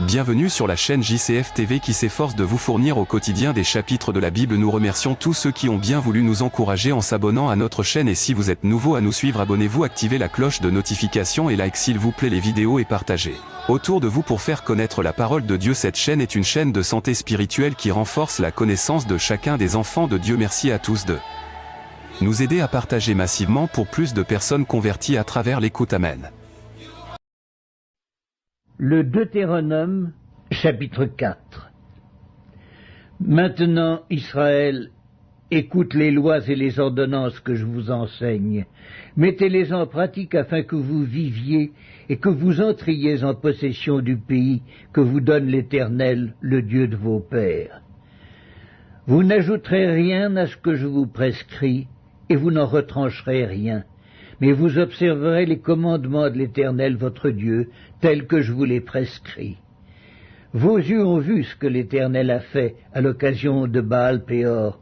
Bienvenue sur la chaîne JCF TV qui s'efforce de vous fournir au quotidien des chapitres de la Bible. Nous remercions tous ceux qui ont bien voulu nous encourager en s'abonnant à notre chaîne, et si vous êtes nouveau à nous suivre, abonnez-vous, activez la cloche de notification et like s'il vous plaît les vidéos et partagez autour de vous pour faire connaître la parole de Dieu. Cette chaîne est une chaîne de santé spirituelle qui renforce la connaissance de chacun des enfants de Dieu. Merci à tous de nous aider à partager massivement pour plus de personnes converties à travers l'écoute. Amen. Le Deutéronome, chapitre 4. Maintenant, Israël, écoute les lois et les ordonnances que je vous enseigne. Mettez-les en pratique afin que vous viviez et que vous entriez en possession du pays que vous donne l'Éternel, le Dieu de vos pères. Vous n'ajouterez rien à ce que je vous prescris, et vous n'en retrancherez rien. Mais vous observerez les commandements de l'Éternel votre Dieu, tels que je vous les prescris. Vos yeux ont vu ce que l'Éternel a fait à l'occasion de Baal-Péor.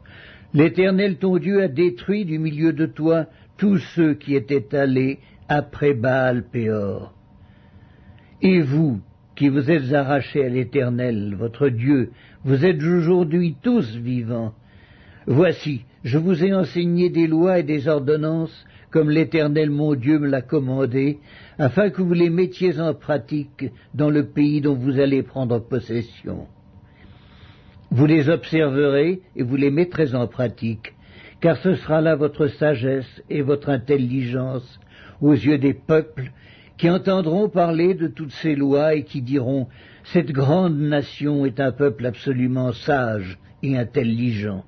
L'Éternel ton Dieu a détruit du milieu de toi tous ceux qui étaient allés après Baal-Péor. Et vous, qui vous êtes arrachés à l'Éternel, votre Dieu, vous êtes aujourd'hui tous vivants. Voici, je vous ai enseigné des lois et des ordonnances, comme l'Éternel mon Dieu me l'a commandé, afin que vous les mettiez en pratique dans le pays dont vous allez prendre possession. Vous les observerez et vous les mettrez en pratique, car ce sera là votre sagesse et votre intelligence aux yeux des peuples qui entendront parler de toutes ces lois et qui diront « Cette grande nation est un peuple absolument sage et intelligent ».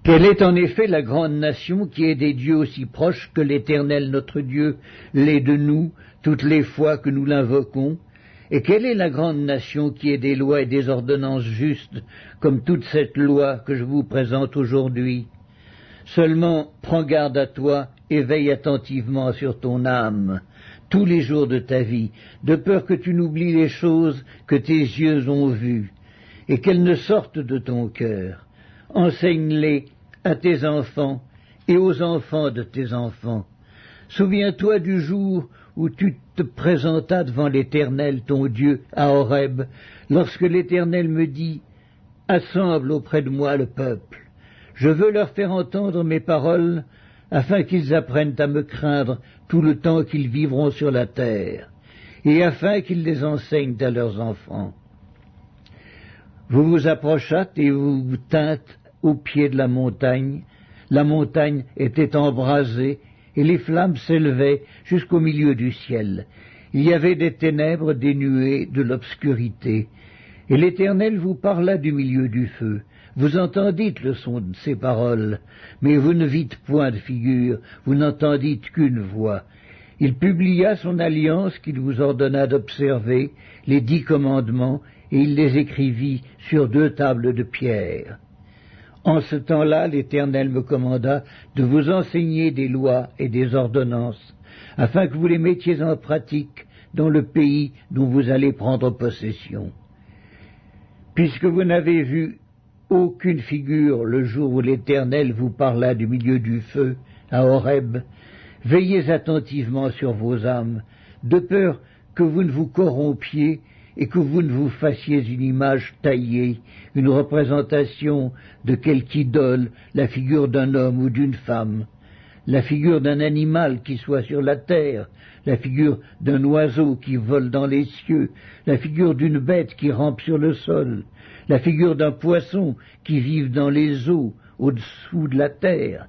Quelle est en effet la grande nation qui est des dieux aussi proches que l'Éternel notre Dieu l'est de nous toutes les fois que nous l'invoquons? Et quelle est la grande nation qui est des lois et des ordonnances justes, comme toute cette loi que je vous présente aujourd'hui? Seulement, prends garde à toi et veille attentivement sur ton âme, tous les jours de ta vie, de peur que tu n'oublies les choses que tes yeux ont vues, et qu'elles ne sortent de ton cœur. Enseigne-les à tes enfants et aux enfants de tes enfants. Souviens-toi du jour où tu te présentas devant l'Éternel ton Dieu à Horeb, lorsque l'Éternel me dit « Assemble auprès de moi le peuple. Je veux leur faire entendre mes paroles, afin qu'ils apprennent à me craindre tout le temps qu'ils vivront sur la terre, et afin qu'ils les enseignent à leurs enfants. » Vous vous approchâtes et vous vous tîntes au pied de la montagne. La montagne était embrasée, et les flammes s'élevaient jusqu'au milieu du ciel. Il y avait des ténèbres, des nuées, de l'obscurité. Et l'Éternel vous parla du milieu du feu. Vous entendîtes le son de ses paroles, mais vous ne vîtes point de figure, vous n'entendîtes qu'une voix. Il publia son alliance qu'il vous ordonna d'observer, les 10 commandements, et il les écrivit sur 2 tables de pierre. En ce temps-là, l'Éternel me commanda de vous enseigner des lois et des ordonnances, afin que vous les mettiez en pratique dans le pays dont vous allez prendre possession. Puisque vous n'avez vu aucune figure le jour où l'Éternel vous parla du milieu du feu, à Horeb, veillez attentivement sur vos âmes, de peur que vous ne vous corrompiez et que vous ne vous fassiez une image taillée, une représentation de quelque idole, la figure d'un homme ou d'une femme, la figure d'un animal qui soit sur la terre, la figure d'un oiseau qui vole dans les cieux, la figure d'une bête qui rampe sur le sol, la figure d'un poisson qui vive dans les eaux, au-dessous de la terre.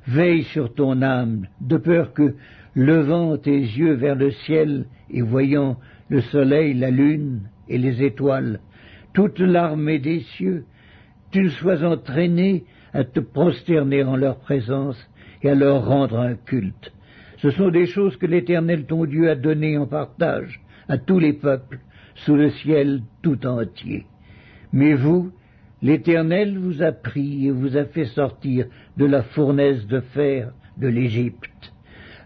Veille sur ton âme, de peur que, levant tes yeux vers le ciel et voyant le soleil, la lune et les étoiles, toute l'armée des cieux, tu ne sois entraîné à te prosterner en leur présence et à leur rendre un culte. Ce sont des choses que l'Éternel ton Dieu a données en partage à tous les peuples sous le ciel tout entier. Mais vous, l'Éternel vous a pris et vous a fait sortir de la fournaise de fer de l'Égypte,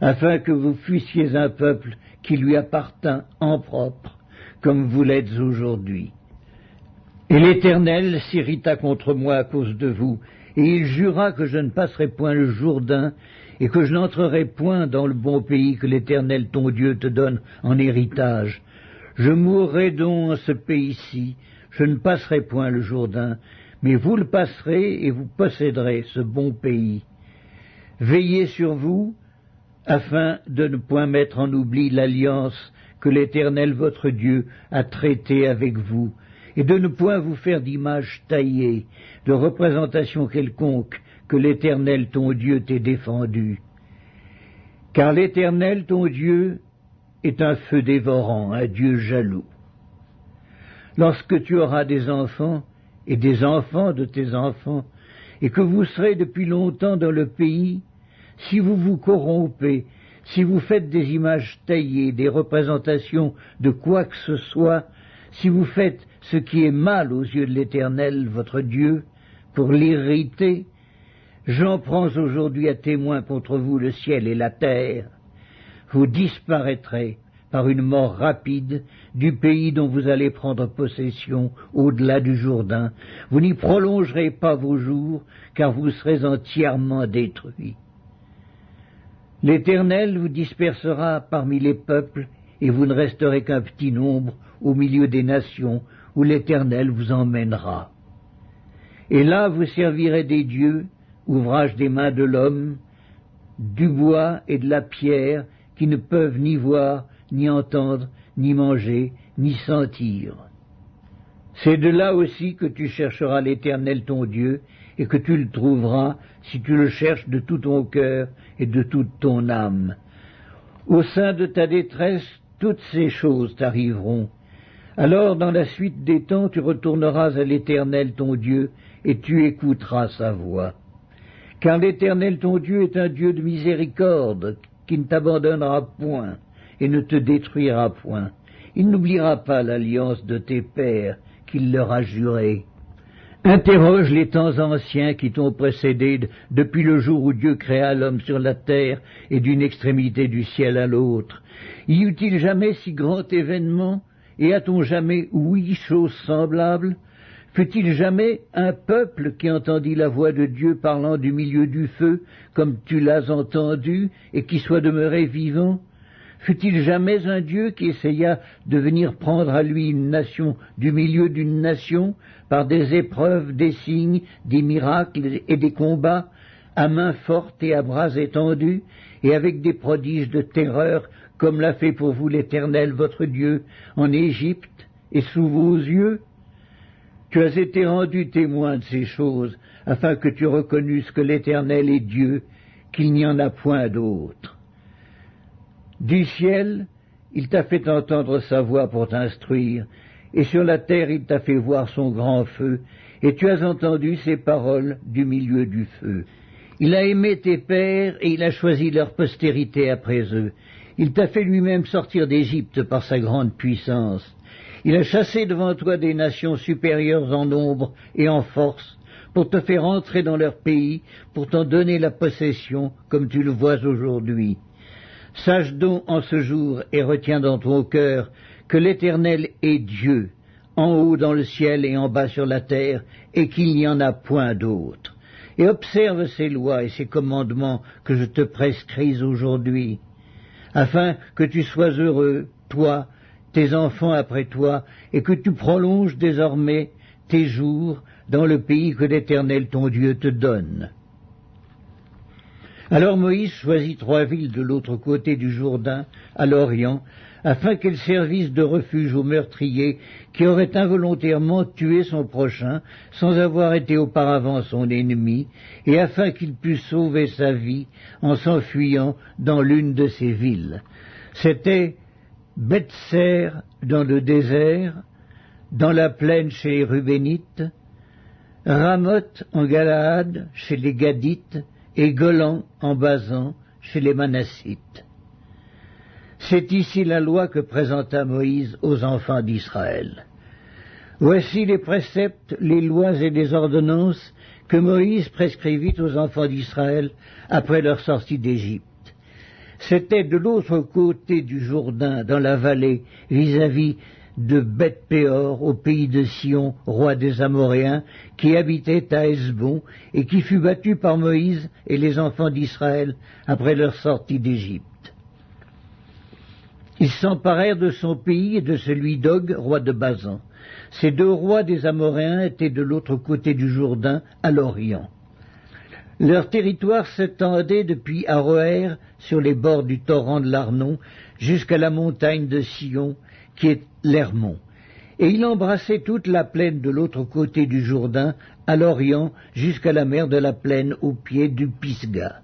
afin que vous fussiez un peuple qui lui appartint en propre, comme vous l'êtes aujourd'hui. Et l'Éternel s'irrita contre moi à cause de vous, et il jura que je ne passerai point le Jourdain, et que je n'entrerai point dans le bon pays que l'Éternel ton Dieu te donne en héritage. Je mourrai donc en ce pays-ci, je ne passerai point le Jourdain, mais vous le passerez et vous posséderez ce bon pays. Veillez sur vous, afin de ne point mettre en oubli l'alliance que l'Éternel votre Dieu a traitée avec vous, et de ne point vous faire d'image taillée, de représentation quelconque que l'Éternel ton Dieu t'ait défendu. Car l'Éternel ton Dieu est un feu dévorant, un Dieu jaloux. Lorsque tu auras des enfants, et des enfants de tes enfants, et que vous serez depuis longtemps dans le pays, si vous vous corrompez, si vous faites des images taillées, des représentations de quoi que ce soit, si vous faites ce qui est mal aux yeux de l'Éternel, votre Dieu, pour l'irriter, j'en prends aujourd'hui à témoin contre vous le ciel et la terre. Vous disparaîtrez par une mort rapide du pays dont vous allez prendre possession au-delà du Jourdain. Vous n'y prolongerez pas vos jours, car vous serez entièrement détruits. L'Éternel vous dispersera parmi les peuples, et vous ne resterez qu'un petit nombre au milieu des nations, où l'Éternel vous emmènera. Et là vous servirez des dieux, ouvrage des mains de l'homme, du bois et de la pierre, qui ne peuvent ni voir, ni entendre, ni manger, ni sentir. C'est de là aussi que tu chercheras l'Éternel ton Dieu, et que tu le trouveras si tu le cherches de tout ton cœur et de toute ton âme. Au sein de ta détresse, toutes ces choses t'arriveront. Alors, dans la suite des temps, tu retourneras à l'Éternel ton Dieu, et tu écouteras sa voix. Car l'Éternel ton Dieu est un Dieu de miséricorde, qui ne t'abandonnera point, et ne te détruira point. Il n'oubliera pas l'alliance de tes pères, qu'il leur a jurée. Interroge les temps anciens qui t'ont précédé depuis le jour où Dieu créa l'homme sur la terre et d'une extrémité du ciel à l'autre. Y eut-il jamais si grand événement, et a-t-on jamais ouï chose semblable? Fut-il jamais un peuple qui entendit la voix de Dieu parlant du milieu du feu, comme tu l'as entendu, et qui soit demeuré vivant? Fut-il jamais un Dieu qui essaya de venir prendre à lui une nation du milieu d'une nation, par des épreuves, des signes, des miracles et des combats, à main forte et à bras étendus, et avec des prodiges de terreur, comme l'a fait pour vous l'Éternel votre Dieu, en Égypte et sous vos yeux? Tu as été rendu témoin de ces choses, afin que tu reconnusses que l'Éternel est Dieu, qu'il n'y en a point d'autre. Du ciel, il t'a fait entendre sa voix pour t'instruire, et sur la terre il t'a fait voir son grand feu, et tu as entendu ses paroles du milieu du feu. Il a aimé tes pères, et il a choisi leur postérité après eux. Il t'a fait lui-même sortir d'Égypte par sa grande puissance. Il a chassé devant toi des nations supérieures en nombre et en force, pour te faire entrer dans leur pays, pour t'en donner la possession, comme tu le vois aujourd'hui. Sache donc en ce jour, et retiens dans ton cœur, que l'Éternel est Dieu, en haut dans le ciel et en bas sur la terre, et qu'il n'y en a point d'autre. Et observe ces lois et ces commandements que je te prescris aujourd'hui, afin que tu sois heureux, toi, tes enfants après toi, et que tu prolonges désormais tes jours dans le pays que l'Éternel ton Dieu te donne. Alors Moïse choisit 3 villes de l'autre côté du Jourdain, à l'Orient, afin qu'elles servissent de refuge aux meurtriers qui auraient involontairement tué son prochain, sans avoir été auparavant son ennemi, et afin qu'il pût sauver sa vie en s'enfuyant dans l'une de ces villes. C'était Beth-ser dans le désert, dans la plaine chez les Rubénites, Ramoth en Galaad chez les Gadites, et Golan en Basan chez les Manassites. C'est ici la loi que présenta Moïse aux enfants d'Israël. Voici les préceptes, les lois et les ordonnances que Moïse prescrivit aux enfants d'Israël après leur sortie d'Égypte. C'était de l'autre côté du Jourdain, dans la vallée, vis-à-vis de Beth-péor, au pays de Sion, roi des Amoréens, qui habitait à Hesbon, et qui fut battu par Moïse et les enfants d'Israël après leur sortie d'Égypte. Ils s'emparèrent de son pays et de celui d'Og, roi de Basan. Ces deux rois des Amoréens étaient de l'autre côté du Jourdain, à l'Orient. Leur territoire s'étendait depuis Aroër, sur les bords du torrent de l'Arnon, jusqu'à la montagne de Sion, qui est l'Hermon. Et il embrassait toute la plaine de l'autre côté du Jourdain, à l'Orient, jusqu'à la mer de la plaine au pied du Pisga.